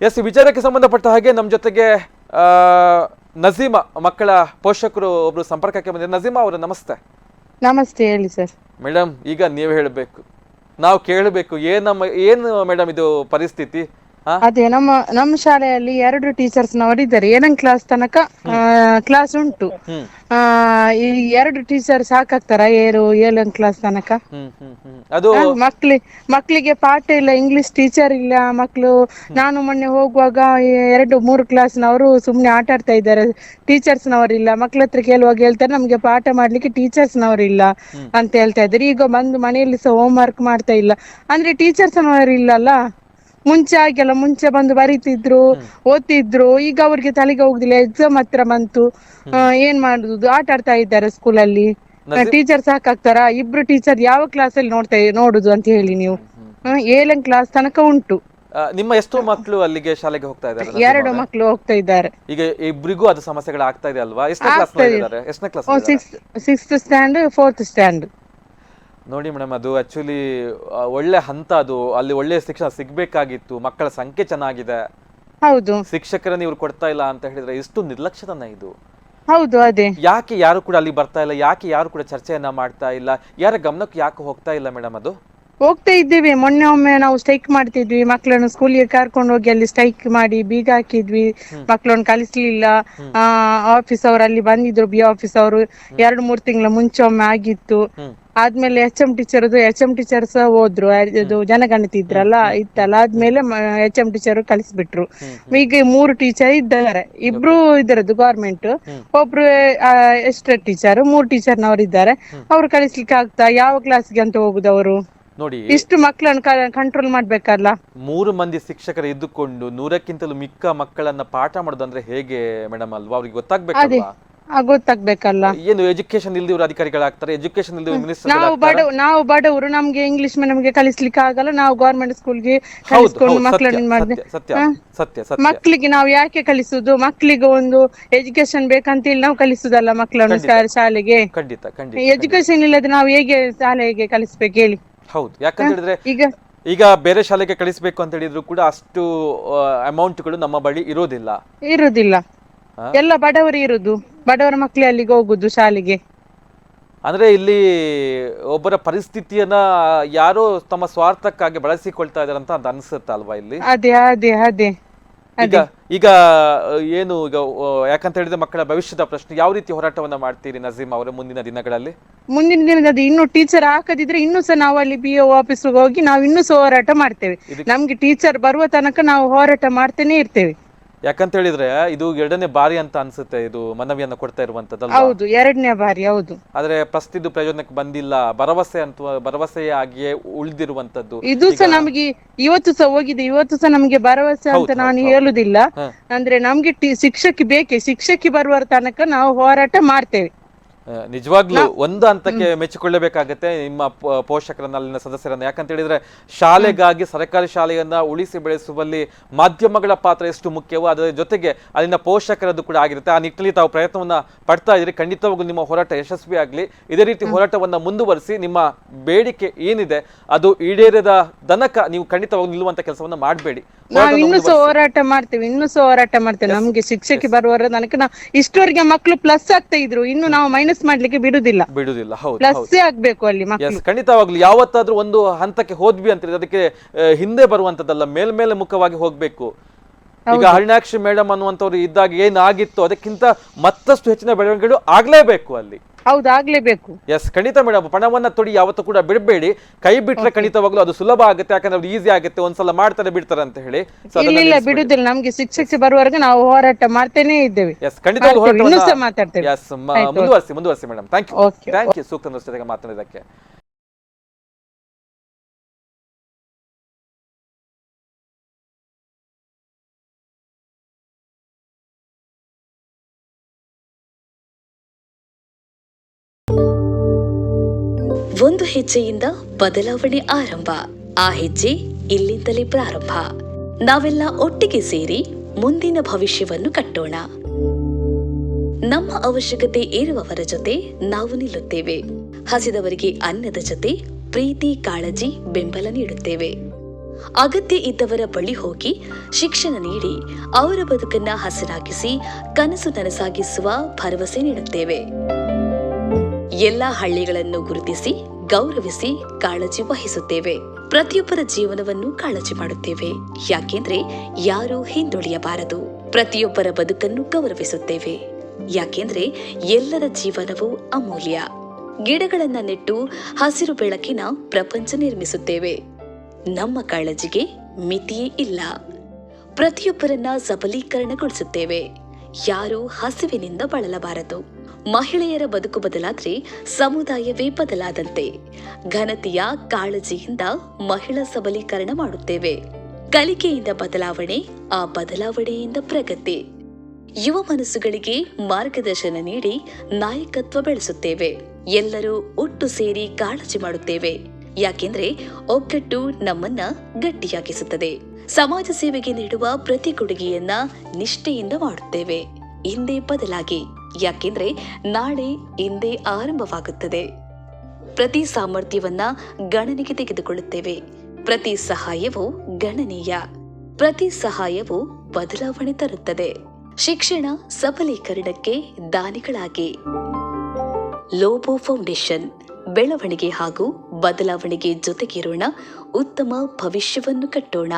S, ಈ ವಿಚಾರಕ್ಕೆ ಸಂಬಂಧಪಟ್ಟ ಹಾಗೆ ನಮ್ಮ ಜೊತೆಗೆ ನಜೀಮಾ ಮಕ್ಕಳ ಪೋಷಕರು ಒಬ್ರು ಸಂಪರ್ಕಕ್ಕೆ ಬಂದಿದ್ದಾರೆ. ನಜೀಮಾ ಅವರು ನಮಸ್ತೆ. ನಮಸ್ತೆ, ಹೇಳಿ ಸರ್. ಮೇಡಮ್, ಈಗ ನೀವು ಹೇಳಬೇಕು, ನಾವು ಕೇಳಬೇಕು, ಏನು ಮೇಡಮ್ ಇದು ಪರಿಸ್ಥಿತಿ? ಅದೇ ನಮ್ಮ ಶಾಲೆಯಲ್ಲಿ 2 ಟೀಚರ್ಸ್ ನವರಿದ್ದಾರೆ. 7ನೇ ಕ್ಲಾಸ್ ತನಕ ಕ್ಲಾಸ್ ಉಂಟು. ಈ 2 ಟೀಚರ್ ಸಾಕಾಗ್ತಾರ 7ನೇ ಕ್ಲಾಸ್ ತನಕ? ಅದು ಮಕ್ಕಳಿಗೆ ಪಾಠ ಇಲ್ಲ, ಇಂಗ್ಲಿಷ್ ಟೀಚರ್ ಇಲ್ಲ. ಮಕ್ಕಳು ನಾನು ಮೊನ್ನೆ ಹೋಗುವಾಗ 2-3 ಕ್ಲಾಸ್ನವರು ಸುಮ್ನೆ ಆಟ ಆಡ್ತಾ ಇದ್ದಾರೆ, ಟೀಚರ್ಸ್ನವರಿಲ್ಲ. ಮಕ್ಳ ಹತ್ರ ಕೇಳುವಾಗ ಹೇಳ್ತಾರೆ ನಮ್ಗೆ ಪಾಠ ಮಾಡ್ಲಿಕ್ಕೆ ಟೀಚರ್ಸ್ನವರಿಲ್ಲ ಅಂತ ಹೇಳ್ತಾ ಇದ್ದಾರೆ. ಈಗ ಬಂದು ಮನೆಯಲ್ಲಿ ಸಹ ಹೋಮ್ ವರ್ಕ್ ಮಾಡ್ತಾ ಇಲ್ಲ ಅಂದ್ರೆ ಟೀಚರ್ಸ್ನವರು ಇಲ್ಲಲ್ಲ. ಮುಂಚೆ ಬಂದು ಬರೀತಿದ್ರು, ಓದ್ತಿದ್ರು. ಈಗ ಅವ್ರಿಗೆ ತಲೆಗೆ ಹೋಗುದಿಲ್ಲ, ಎಕ್ಸಾಮ್ ಹತ್ರ ಬಂತು, ಏನ್ ಮಾಡುದು? ಆಟ ಆಡ್ತಾ ಇದ್ದಾರೆ ಸ್ಕೂಲಲ್ಲಿ. ಟೀಚರ್ ಸಾಕಾಗ್ತಾರ? 2 ಟೀಚರ್ ಯಾವ ಕ್ಲಾಸ್ ಅಲ್ಲಿ ನೋಡುದು ಅಂತ ಹೇಳಿ ನೀವು? 7ನೇ ಕ್ಲಾಸ್ ತನಕ ಉಂಟು. ನಿಮ್ಮ ಎಷ್ಟು ಮಕ್ಕಳು ಅಲ್ಲಿಗೆ ಶಾಲೆಗೆ ಹೋಗ್ತಾ ಇದ್ದಾರೆ? 2 ಮಕ್ಕಳು ಹೋಗ್ತಾ ಇದ್ದಾರೆ. ಈಗ ಇಬ್ಬರಿಗೂ ಅದು ಸಮಸ್ಯೆಗಳು ಆಗ್ತಾ ಇದೆ ಅಲ್ವಾ? ಎಷ್ಟನೇ class? 6th standard 4th standard. ನೋಡಿ ಮೇಡಮ್, ಅದು ಆಕ್ಚುಲಿ ಒಳ್ಳೆ ಹಂತ. ಅದು ಅಲ್ಲಿ ಒಳ್ಳೆ ಶಿಕ್ಷಣ ಸಿಗ್ಬೇಕಾಗಿತ್ತು. ಮಕ್ಕಳ ಸಂಖ್ಯೆ ಚೆನ್ನಾಗಿದೆ, ಹೌದು. ಶಿಕ್ಷಕರನ್ನ ಇವ್ರು ಕೊಡ್ತಾ ಇಲ್ಲ ಅಂತ ಹೇಳಿದ್ರೆ ಎಷ್ಟು ನಿರ್ಲಕ್ಷ್ಯತನ ಇದು. ಹೌದು, ಅದೇ. ಯಾಕೆ ಯಾರು ಕೂಡ ಅಲ್ಲಿ ಬರ್ತಾ ಇಲ್ಲ? ಯಾಕೆ ಯಾರು ಕೂಡ ಚರ್ಚೆಯನ್ನ ಮಾಡ್ತಾ ಇಲ್ಲ? ಯಾರ ಗಮನಕ್ಕೆ ಯಾಕೆ ಹೋಗ್ತಾ ಇಲ್ಲ ಮೇಡಮ್? ಅದು ಹೋಗ್ತಾ ಇದ್ದೇವೆ. ಮೊನ್ನೆ ಒಮ್ಮೆ ನಾವು ಸ್ಟ್ರೈಕ್ ಮಾಡ್ತಿದ್ವಿ, ಮಕ್ಕಳನ್ನು ಸ್ಕೂಲಿಗೆ ಕರ್ಕೊಂಡು ಹೋಗಿ ಅಲ್ಲಿ ಸ್ಟ್ರೈಕ್ ಮಾಡಿ ಬೀಗ ಹಾಕಿದ್ವಿ. ಮಕ್ಕಳನ್ನು ಕಲಿಸ್ಲಿಲ್ಲ. ಆಫೀಸ್ ಅವರು ಅಲ್ಲಿ ಬಂದಿದ್ರು, BO ಅವರು. 2-3 ತಿಂಗಳ ಮುಂಚೆ ಒಮ್ಮೆ ಆಗಿತ್ತು. ಆದ್ಮೇಲೆ HM ಟೀಚರ್ ಸಹ ಹೋದ್ರು. ಅದು ಜನಗಣತಿ ಇತ್ತಲ್ಲ, ಆದ್ಮೇಲೆ HM ಟೀಚರ್ ಕಲಿಸ್ಬಿಟ್ರು. ಈಗ 3 ಟೀಚರ್ ಇದ್ದಾರೆ. 2 ಇದರದ್ದು ಗೌರ್ಮೆಂಟ್, ಒಬ್ರು ಎಸ್ಟೇಟ್ ಟೀಚರ್, 3 ಟೀಚರ್ನವರು ಇದ್ದಾರೆ. ಅವ್ರು ಕಲಿಸ್ಲಿಕ್ಕೆ ಆಗ್ತಾ? ಯಾವ ಕ್ಲಾಸ್ಗೆ ಅಂತ ಹೋಗುದು ಅವರು? ನೋಡಿ, ಇಷ್ಟು ಮಕ್ಕಳನ್ನು ಕಂಟ್ರೋಲ್ ಮಾಡ್ಬೇಕಲ್ಲ. 3 ಮಂದಿ ಶಿಕ್ಷಕರು ಇದ್ದುಕೊಂಡು 100ಕ್ಕಿಂತಲೂ ಮಿಕ್ಕ ಮಕ್ಕಳನ್ನ ಪಾಠ ಮಾಡೋದಂದ್ರೆ ಹೇಗೆ ಮೇಡಮ್ ಅಲ್ವಾ? ಅವ್ರಿಗೆ ಗೊತ್ತಾಗ್ಬೇಕಲ್ವಾ? ಗೊತ್ತಾಗ್ಬೇಕಲ್ಲ. ಏನು ಎಜುಕೇಶನ್ ಇಲ್ದಿವ್ರು ಅಧಿಕಾರಿಗಳಾಗ್ತಾರೆ, ಎಜುಕೇಶನ್ ಇಲ್ದಿವ್ರು ಮಿನಿಸ್ಟರ್. ನಾವು ಬಡವರು, ನಮ್ಗೆ ಇಂಗ್ಲಿಷ್ ಮೀಡಿಯಂಗೆ ಕಲಿಸ್ಲಿಕ್ಕೆ ಆಗಲ್ಲ. ನಾವು ಗೌರ್ಮೆಂಟ್ ಸ್ಕೂಲ್ಗೆ ಕಲಿಸ್ಕೊಂಡು ಮಕ್ಕಳನ್ನ ಮಕ್ಕಳಿಗೆ ನಾವು ಯಾಕೆ ಕಲಿಸುದು? ಮಕ್ಕಳಿಗೆ ಒಂದು ಎಜುಕೇಶನ್ ಬೇಕಂತ ಹೇಳಿ ನಾವು ಕಲಿಸುದಲ್ಲ ಮಕ್ಕಳನ್ನು ಶಾಲೆಗೆ. ಎಜುಕೇಶನ್ ಇಲ್ಲದೆ ನಾವು ಹೇಗೆ ಶಾಲೆಗೆ ಕಲಿಸ್ಬೇಕು ಹೇಳಿ? ಹೌದು, ಯಾಕಂತ ಹೇಳಿದ್ರೆ ಈಗ ಬೇರೆ ಶಾಲೆಗೆ ಕಳಿಸ್ಬೇಕು ಅಂತ ಹೇಳಿದ್ರು ಕೂಡ ಅಷ್ಟು ಅಮೌಂಟ್ಗಳು ನಮ್ಮ ಬಳಿ ಇರೋದಿಲ್ಲ. ಎಲ್ಲ ಬಡವರು ಇರುದು, ಬಡವರ ಮಕ್ಕಳೇ ಅಲ್ಲಿಗೆ ಹೋಗುದು ಶಾಲೆಗೆ. ಅಂದ್ರೆ ಇಲ್ಲಿ ಒಬ್ಬರ ಪರಿಸ್ಥಿತಿಯನ್ನ ಯಾರೋ ತಮ್ಮ ಸ್ವಾರ್ಥಕ್ಕಾಗಿ ಬಳಸಿಕೊಳ್ತಾ ಇದಾರೆ ಅಂತ ಅನ್ಸುತ್ತೆ ಅಲ್ವಾ ಇಲ್ಲಿ? ಅದೇ. ಈಗ ಏನು ಈಗ ಯಾಕಂತ ಹೇಳಿದ್ರೆ ಮಕ್ಕಳ ಭವಿಷ್ಯದ ಪ್ರಶ್ನೆ, ಯಾವ ರೀತಿ ಹೋರಾಟವನ್ನ ಮಾಡ್ತೀರಿ ನಜೀಮ್ ಅವರ ಮುಂದಿನ ದಿನಗಳಲ್ಲಿ? ಮುಂದಿನ ದಿನದಲ್ಲಿ ಇನ್ನು ಟೀಚರ್ ಹಾಕದಿದ್ರೆ ಇನ್ನೂ ಸಹ ನಾವು ಅಲ್ಲಿ BO ಆಫೀಸ್ಗೆ ಹೋಗಿ ನಾವು ಇನ್ನೂ ಸಹ ಹೋರಾಟ ಮಾಡ್ತೇವೆ. ನಮ್ಗೆ ಟೀಚರ್ ಬರುವ ತನಕ ನಾವು ಹೋರಾಟ ಮಾಡ್ತೇನೆ ಇರ್ತೇವೆ. ಯಾಕಂತ ಹೇಳಿದ್ರೆ ಇದು 2ನೇ ಬಾರಿ ಅಂತ ಅನ್ಸುತ್ತೆ ಇದು ಮನವಿಯನ್ನ ಕೊಡ್ತಾ ಇರುವಂತದ್ದಲ್ಲ? ಹೌದು, 2ನೇ ಬಾರಿ. ಹೌದು. ಆದ್ರೆ ಪ್ರಸ್ತುತ ಪ್ರಯೋಜನಕ್ಕೆ ಬಂದಿಲ್ಲ, ಭರವಸೆಯಾಗಿಯೇ ಉಳಿದಿರುವಂತದ್ದು. ಇದು ಸಹ ನಮಗೆ ಇವತ್ತು ಸಹ ಹೋಗಿದೆ, ಇವತ್ತು ಸಹ ನಮ್ಗೆ ಭರವಸೆ ಅಂತ ನಾನು ಹೇಳುದಿಲ್ಲ. ಅಂದ್ರೆ ನಮ್ಗೆ ಶಿಕ್ಷಕಿ ಬರುವ ತನಕ ನಾವು ಹೋರಾಟ ಮಾಡ್ತೇವೆ. ನಿಜವಾಗ್ಲೂ ಒಂದು ಹಂತಕ್ಕೆ ಮೆಚ್ಚಿಕೊಳ್ಳಬೇಕಾಗತ್ತೆ ನಿಮ್ಮ ಪೋಷಕರನ್ನ, ಅಲ್ಲಿನ ಸದಸ್ಯರನ್ನ. ಯಾಕಂತ ಹೇಳಿದ್ರೆ ಶಾಲೆಗಾಗಿ, ಸರ್ಕಾರಿ ಶಾಲೆಯನ್ನ ಉಳಿಸಿ ಬೆಳೆಸುವಲ್ಲಿ ಮಾಧ್ಯಮಗಳ ಪಾತ್ರ ಎಷ್ಟು ಮುಖ್ಯವೋ ಅದರ ಜೊತೆಗೆ ಅಲ್ಲಿನ ಪೋಷಕರದ್ದು ಕೂಡ ಆಗಿರುತ್ತೆ. ಆ ನಿಟ್ಟಿನಲ್ಲಿ ತಾವು ಪ್ರಯತ್ನವನ್ನ ಪಡ್ತಾ ಇದ್ರಿ. ಖಂಡಿತವಾಗ್ಲೂ ನಿಮ್ಮ ಹೋರಾಟ ಯಶಸ್ವಿ ಆಗ್ಲಿ. ಇದೇ ರೀತಿ ಹೋರಾಟವನ್ನ ಮುಂದುವರಿಸಿ. ನಿಮ್ಮ ಬೇಡಿಕೆ ಏನಿದೆ ಅದು ಈಡೇರದ ತನಕ ನೀವು ಖಂಡಿತವಾಗಿ ನಿಲ್ಲುವಂತ ಕೆಲಸವನ್ನ ಮಾಡಬೇಡಿ. ನಾವು ಇನ್ನೂ ಸಹ ಹೋರಾಟ ಮಾಡ್ತೇವೆ. ನಮ್ಗೆ ಶಿಕ್ಷಕಿ ಬರುವ ತನಕ ನಾವು ಇಷ್ಟವರೆಗೆ ಮಕ್ಕಳು ಪ್ಲಸ್ ಆಗ್ತಾ ಇದ್ರು, ಇನ್ನು ನಾವು ಮೈನಸ್ ಮಾಡ್ಲಿಕ್ಕೆ ಬಿಡುದಿಲ್ಲ. ಪ್ಲಸ್ ಆಗ್ಬೇಕು ಅಲ್ಲಿ ಮಕ್ಕಳು. ಖಂಡಿತವಾಗ್ಲು ಯಾವತ್ತಾದ್ರೂ ಒಂದು ಹಂತಕ್ಕೆ ಹೋದ್ವಿ ಅಂತ ಅದಕ್ಕೆ ಹಿಂದೆ ಬರುವಂತದ್ದಲ್ಲ, ಮೇಲ್ಮೇಲೆ ಮುಖವಾಗಿ ಹೋಗ್ಬೇಕು. ಈಗ ಹರಿಣಾಕ್ಷಿ ಮೇಡಮ್ ಅನ್ನುವಂಥವ್ರು ಇದ್ದಾಗ ಏನಾಗಿತ್ತು ಅದಕ್ಕಿಂತ ಮತ್ತಷ್ಟು ಹೆಚ್ಚಿನ ಬೆಳವಣಿಗೆಗಳು ಆಗ್ಲೇಬೇಕು ಅಲ್ಲಿ. ಹೌದು, ಆಗ್ಲೇಬೇಕು. ಎಸ್, ಖಂಡಿತ ಮೇಡಮ್. ಪಣವನ್ನ ತೊಡಿ ಯಾವತ್ತೂ ಕೂಡ ಬಿಡಬೇಡಿ. ಕೈ ಬಿಟ್ರೆ ಖಂಡಿತವಾಗ್ಲೂ ಅದು ಸುಲಭ ಆಗುತ್ತೆ, ಯಾಕಂದ್ರೆ ಈಸಿ ಆಗುತ್ತೆ. ಒಂದ್ಸಲ ಮಾಡ್ತಾರೆ ಬಿಡ್ತಾರೆ ಅಂತ ಹೇಳಿ ಇಲ್ಲ, ಬಿಡುದಿಲ್ಲ. ನಮ್ಗೆ ಶಿಕ್ಷಕಿ ಬರುವವರೆಗೆ ನಾವು ಹೋರಾಟ ಮಾಡ್ತೇನೆ ಇದ್ದೇವೆ. ಎಸ್, ಖಂಡಿತವಾಗ್ಲೂ ಮಾತಾಡ್ತೇವೆ. ಎಸ್, ಮುಂದುವರಿಸಿ ಮೇಡಮ್. ಥ್ಯಾಂಕ್ ಯು ಸೂಕ್ತ ಜೊತೆಗೆ ಮಾತನಾಡಿದಕ್ಕೆ. ಒಂದು ಹೆಜ್ಜೆಯಿಂದ ಬದಲಾವಣೆ ಆರಂಭ. ಆ ಹೆಜ್ಜೆ ಇಲ್ಲಿಂದಲೇ ಪ್ರಾರಂಭ. ನಾವೆಲ್ಲ ಒಟ್ಟಿಗೆ ಸೇರಿ ಮುಂದಿನ ಭವಿಷ್ಯವನ್ನು ಕಟ್ಟೋಣ. ನಮ್ಮ ಅವಶ್ಯಕತೆ ಇರುವವರ ಜೊತೆ ನಾವು ನಿಲ್ಲುತ್ತೇವೆ. ಹಸಿದವರಿಗೆ ಅನ್ನದ ಜೊತೆ ಪ್ರೀತಿ, ಕಾಳಜಿ, ಬೆಂಬಲ ನೀಡುತ್ತೇವೆ. ಅಗತ್ಯ ಇದ್ದವರ ಬಳಿ ಹೋಗಿ ಶಿಕ್ಷಣ ನೀಡಿ ಅವರ ಬದುಕನ್ನ ಹಸನಾಗಿಸಿ ಕನಸು ನನಸಾಗಿಸುವ ಭರವಸೆ ನೀಡುತ್ತೇವೆ. ಎಲ್ಲ ಹಳ್ಳಿಗಳನ್ನು ಗುರುತಿಸಿ ಗೌರವಿಸಿ ಕಾಳಜಿ ವಹಿಸುತ್ತೇವೆ. ಪ್ರತಿಯೊಬ್ಬರ ಜೀವನವನ್ನು ಕಾಳಜಿ ಮಾಡುತ್ತೇವೆ. ಯಾಕೆಂದ್ರೆ ಯಾರೂ ಹಿಂದುಳಿಯಬಾರದು. ಪ್ರತಿಯೊಬ್ಬರ ಬದುಕನ್ನು ಗೌರವಿಸುತ್ತೇವೆ. ಯಾಕೆಂದ್ರೆ ಎಲ್ಲರ ಜೀವನವೂ ಅಮೂಲ್ಯ. ಗಿಡಗಳನ್ನ ನೆಟ್ಟು ಹಸಿರು ಬೆಳಕಿನ ಪ್ರಪಂಚ ನಿರ್ಮಿಸುತ್ತೇವೆ. ನಮ್ಮ ಕಾಳಜಿಗೆ ಮಿತಿಯೇ ಇಲ್ಲ. ಪ್ರತಿಯೊಬ್ಬರನ್ನ ಸಬಲೀಕರಣಗೊಳಿಸುತ್ತೇವೆ. ಯಾರೂ ಹಸಿವಿನಿಂದ ಬಳಲಬಾರದು. ಮಹಿಳೆಯರ ಬದುಕು ಬದಲಾದ್ರೆ ಸಮುದಾಯವೇ ಬದಲಾದಂತೆ. ಘನತೆಯ ಕಾಳಜಿಯಿಂದ ಮಹಿಳಾ ಸಬಲೀಕರಣ ಮಾಡುತ್ತೇವೆ. ಕಲಿಕೆಯಿಂದ ಬದಲಾವಣೆ, ಆ ಬದಲಾವಣೆಯಿಂದ ಪ್ರಗತಿ. ಯುವ ಮನಸ್ಸುಗಳಿಗೆ ಮಾರ್ಗದರ್ಶನ ನೀಡಿ ನಾಯಕತ್ವ ಬೆಳೆಸುತ್ತೇವೆ. ಎಲ್ಲರೂ ಒಟ್ಟು ಸೇರಿ ಕಾಳಜಿ ಮಾಡುತ್ತೇವೆ. ಯಾಕೆಂದ್ರೆ ಒಗ್ಗಟ್ಟು ನಮ್ಮನ್ನ ಗಟ್ಟಿಯಾಗಿಸುತ್ತದೆ. ಸಮಾಜ ಸೇವೆಗೆ ನೀಡುವ ಪ್ರತಿ ಕೊಡುಗೆಯನ್ನ ನಿಷ್ಠೆಯಿಂದ ಮಾಡುತ್ತೇವೆ. ಇಂದೇ ಬದಲಾಗಿ. ಯಾಕೆಂದ್ರೆ ನಾಳೆ ಇಂದೇ ಆರಂಭವಾಗುತ್ತದೆ. ಪ್ರತಿ ಸಾಮರ್ಥ್ಯವನ್ನ ಗಣನೆಗೆ ತೆಗೆದುಕೊಳ್ಳುತ್ತೇವೆ. ಪ್ರತಿ ಸಹಾಯವೂ ಗಣನೀಯ. ಪ್ರತಿ ಸಹಾಯವೂ ಬದಲಾವಣೆ ತರುತ್ತದೆ. ಶಿಕ್ಷಣ ಸಬಲೀಕರಣಕ್ಕೆ ದಾನಿಗಳಾಗಿ. ಲೋಬೋ ಫೌಂಡೇಶನ್. ಬೆಳವಣಿಗೆ ಹಾಗೂ ಬದಲಾವಣೆಗೆ ಜೊತೆಗಿರೋಣ. ಉತ್ತಮ ಭವಿಷ್ಯವನ್ನು ಕಟ್ಟೋಣ.